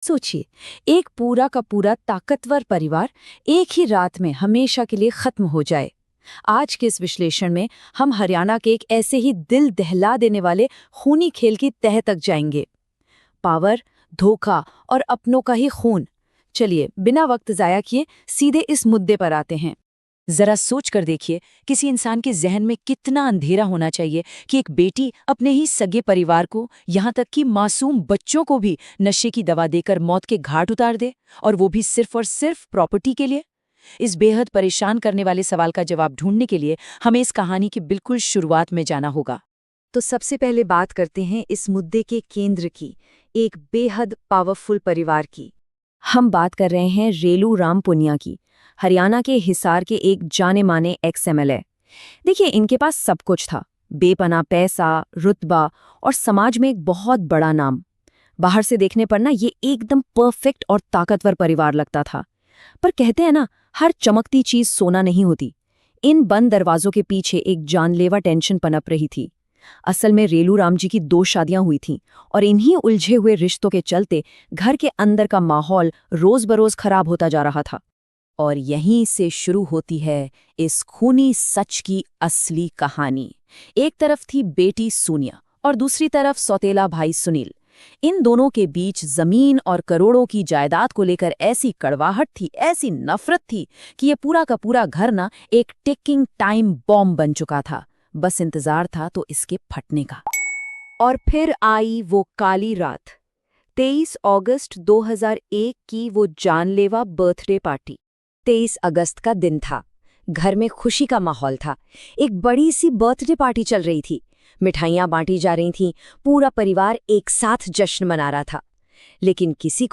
सोचिए, एक पूरा का पूरा ताकतवर परिवार एक ही रात में हमेशा के लिए खत्म हो जाए। आज के इस विश्लेषण में हम हरियाणा के एक ऐसे ही दिल दहला देने वाले खूनी खेल की तह तक जाएंगे। पावर, धोखा और अपनों का ही खून। चलिए, बिना वक्त जाया किए सीधे इस मुद्दे पर आते हैं। जरा सोच कर देखिए, किसी इंसान के जहन में कितना अंधेरा होना चाहिए कि एक बेटी अपने ही सगे परिवार को, यहाँ तक कि मासूम बच्चों को भी नशे की दवा देकर मौत के घाट उतार दे, और वो भी सिर्फ और सिर्फ प्रॉपर्टी के लिए। इस बेहद परेशान करने वाले सवाल का जवाब ढूंढने के लिए हमें इस कहानी की बिल्कुल शुरुआत में जाना होगा। तो सबसे पहले बात करते हैं इस मुद्दे के केंद्र की, एक बेहद पावरफुल परिवार की। हम बात कर रहे हैं रेलू राम पुनिया की, हरियाणा के हिसार के एक जाने माने एक्स एमएलए। देखिए, इनके पास सब कुछ था, बेपनाह पैसा, रुतबा और समाज में एक बहुत बड़ा नाम। बाहर से देखने पर ना ये एकदम परफेक्ट और ताकतवर परिवार लगता था। पर कहते हैं ना, हर चमकती चीज सोना नहीं होती। इन बंद दरवाजों के पीछे एक जानलेवा टेंशन पनप रही थी। असल में रेलू राम जी की 2 शादियां हुई थीं और इन्हीं उलझे हुए रिश्तों के चलते घर के अंदर का माहौल रोज बरोज खराब होता जा रहा था। और यहीं से शुरू होती है इस खूनी सच की असली कहानी। एक तरफ थी बेटी सोनिया और दूसरी तरफ सौतेला भाई सुनील। इन दोनों के बीच जमीन और करोड़ों की जायदाद को लेकर ऐसी कड़वाहट थी, ऐसी नफरत थी कि ये पूरा का पूरा घर ना एक टिकिंग टाइम बॉम्ब बन चुका था। बस इंतजार था तो इसके फटने का। और फिर आई वो काली रात, 23 अगस्त 2001 की वो जानलेवा बर्थडे पार्टी। 23 अगस्त का दिन था। घर में खुशी का माहौल था। एक बड़ी सी बर्थडे पार्टी चल रही थी। मिठाइयां बांटी जा रही थीं। पूरा परिवार एक साथ जश्न मना रहा था। लेकिन किसी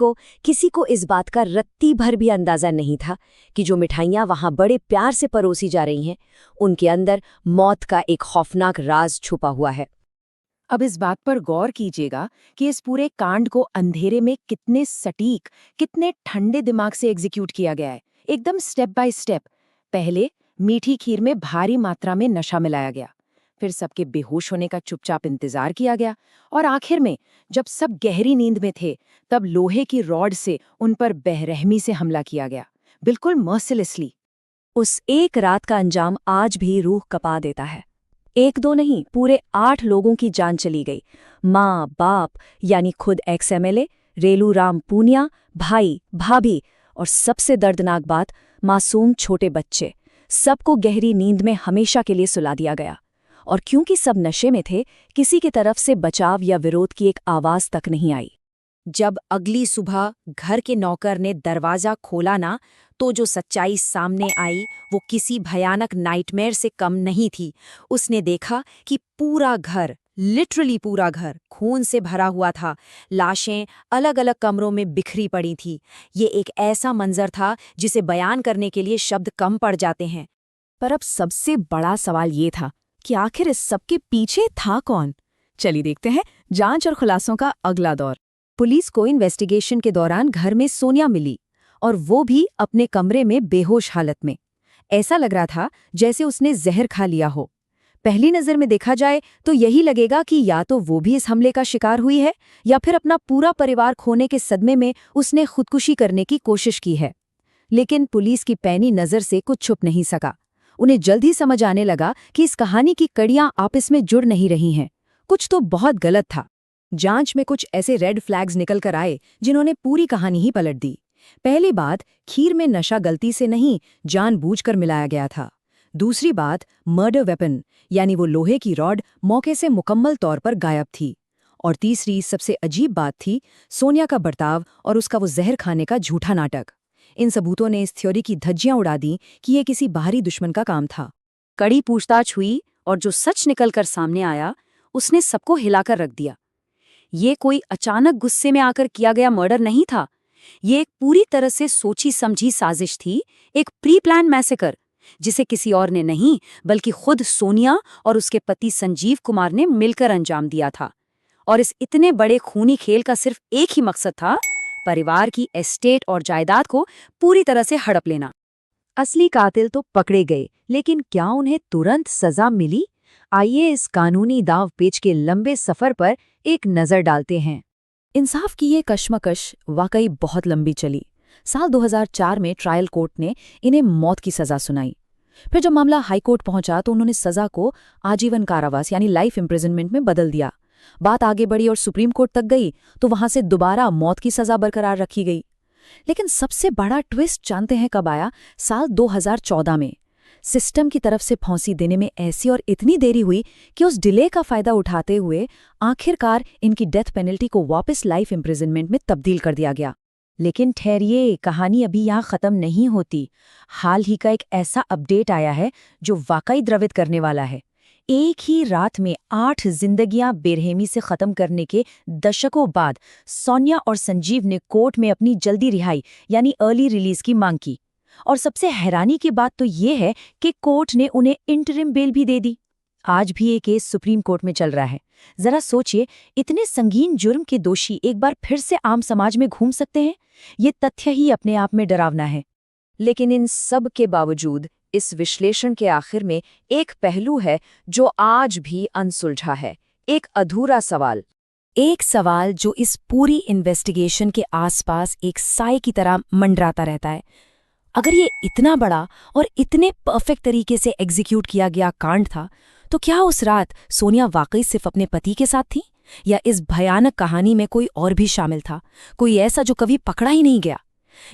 को इस बात का रत्ती भर भी अंदाजा नहीं था कि जो मिठाइयां वहां बड़े प्यार से परोसी जा रही हैं, उनके अंदर मौत का एक खौफनाक राज छुपा हुआ है। अब इस बात पर गौर कीजिएगा कि इस पूरे कांड को अंधेरे में कितने सटीक, कितने ठंडे दिमाग से एग्जीक्यूट किया गया है, एकदम स्टेप बाय स्टेप। पहले मीठी खीर में भारी मात्रा में नशा मिलाया गया, फिर सबके बेहोश होने का चुपचाप इंतजार किया गया, और आखिर में जब सब गहरी नींद में थे, तब लोहे की रॉड से उन पर बेरहमी से हमला किया गया, बिल्कुल मर्सिलेसली। उस एक रात का अंजाम आज भी रूह कपा देता है। एक दो नहीं, पूरे 8 लोगों की जान चली गई। माँ, बाप यानी खुद एक्स एमएलए, रेलू राम पूनिया, भाई, भाभी और सबसे दर्दनाक बात, मासूम छोटे बच्चे। सबको गहरी नींद में हमेशा के लिए सुला दिया गया। और क्योंकि सब नशे में थे, किसी की तरफ से बचाव या विरोध की एक आवाज तक नहीं आई। जब अगली सुबह घर के नौकर ने दरवाजा खोला ना, तो जो सच्चाई सामने आई वो किसी भयानक नाइटमेयर से कम नहीं थी। उसने देखा कि पूरा घर, लिटरली पूरा घर खून से भरा हुआ था। लाशें अलग अलग कमरों में बिखरी पड़ी थी। ये एक ऐसा मंजर था जिसे बयान करने के लिए शब्द कम पड़ जाते हैं। पर अब सबसे बड़ा सवाल ये था कि आखिर इस सबके पीछे था कौन। चलिए देखते हैं जांच और खुलासों का अगला दौर। पुलिस को इन्वेस्टिगेशन के दौरान घर में सोनिया मिली, और वो भी अपने कमरे में बेहोश हालत में। ऐसा लग रहा था जैसे उसने जहर खा लिया हो। पहली नजर में देखा जाए तो यही लगेगा कि या तो वो भी इस हमले का शिकार हुई है, या फिर अपना पूरा परिवार खोने के सदमे में उसने खुदकुशी करने की कोशिश की है। लेकिन पुलिस की पैनी नजर से कुछ छुप नहीं सका। उन्हें जल्द ही समझ आने लगा कि इस कहानी की कड़ियां आपस में जुड़ नहीं रही हैं। कुछ तो बहुत गलत था। जांच में कुछ ऐसे रेड फ्लैग्स निकल कर आए जिन्होंने पूरी कहानी ही पलट दी। पहली बात, खीर में नशा गलती से नहीं, जानबूझकर मिलाया गया था। दूसरी बात, मर्डर वेपन यानी वो लोहे की रॉड मौके से मुकम्मल तौर पर गायब थी। और तीसरी सबसे अजीब बात थी सोनिया का बर्ताव और उसका वो जहर खाने का झूठा नाटक। इन सबूतों ने इस थ्योरी की धज्जियां उड़ा दी कि ये किसी बाहरी दुश्मन का काम था। कड़ी पूछताछ हुई और जो सच निकलकर सामने आया उसने सबको हिलाकर रख दिया। ये कोई अचानक गुस्से में आकर किया गया मर्डर नहीं था। ये एक पूरी तरह से सोची समझी साजिश थी, एक प्री प्लान मैसेकर, जिसे किसी और ने नहीं बल्कि खुद सोनिया और उसके पति संजीव कुमार ने मिलकर अंजाम दिया था। और इस इतने बड़े खूनी खेल का सिर्फ एक ही मकसद था, परिवार की एस्टेट और जायदाद को पूरी तरह से हड़प लेना। असली कातिल तो पकड़े गए, लेकिन क्या उन्हें तुरंत सजा मिली? आइए इस कानूनी दांव पेच के लंबे सफर पर एक नजर डालते हैं। इंसाफ की ये कश्मकश वाकई बहुत लंबी चली। साल 2004 में ट्रायल कोर्ट ने इन्हें मौत की सजा सुनाई। फिर जब मामला हाई कोर्ट पहुंचा तो उन्होंने सजा को आजीवन कारावास यानी लाइफ इम्प्रिजनमेंट में बदल दिया। बात आगे बढ़ी और सुप्रीम कोर्ट तक गई तो वहां से दोबारा मौत की सजा बरकरार रखी गई। लेकिन सबसे बड़ा ट्विस्ट जानते हैं कब आया? साल 2014 में। सिस्टम की तरफ से फांसी देने में ऐसी और इतनी देरी हुई कि उस डिले का फायदा उठाते हुए आखिरकार इनकी डेथ पेनल्टी को वापस लाइफ इम्प्रिजनमेंट में तब्दील कर दिया गया। लेकिन ठहरिए, कहानी अभी यहाँ खत्म नहीं होती। हाल ही का एक ऐसा अपडेट आया है जो वाकई द्रवित करने वाला है। एक ही रात में 8 जिंदगियां बेरहमी से खत्म करने के दशकों बाद सोनिया और संजीव ने कोर्ट में अपनी जल्दी रिहाई यानी अर्ली रिलीज की मांग की। और सबसे हैरानी की बात तो ये है कि कोर्ट ने उन्हें इंटरिम बेल भी दे दी। आज भी ये केस सुप्रीम कोर्ट में चल रहा है। जरा सोचिए, इतने संगीन जुर्म के दोषी एक बार फिर से आम समाज में घूम सकते हैं। ये तथ्य ही अपने आप में डरावना है। लेकिन इन सब के बावजूद इस विश्लेषण के आखिर में एक पहलू है जो आज भी अनसुलझा है, एक अधूरा सवाल। एक सवाल जो इस पूरी इन्वेस्टिगेशन के आसपास एक साए की तरह मंडराता रहता है। अगर ये इतना बड़ा और इतने परफेक्ट तरीके से एग्जीक्यूट किया गया कांड था, तो क्या उस रात सोनिया वाकई सिर्फ अपने पति के साथ थी, या इस भयानक कहानी में कोई और भी शामिल था, कोई ऐसा जो कभी पकड़ा ही नहीं गया?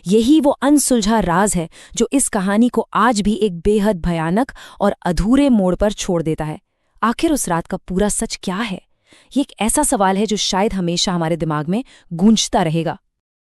यही वो अनसुलझा राज है जो इस कहानी को आज भी एक बेहद भयानक और अधूरे मोड़ पर छोड़ देता है। आखिर उस रात का पूरा सच क्या है? ये एक ऐसा सवाल है जो शायद हमेशा हमारे दिमाग में गूंजता रहेगा।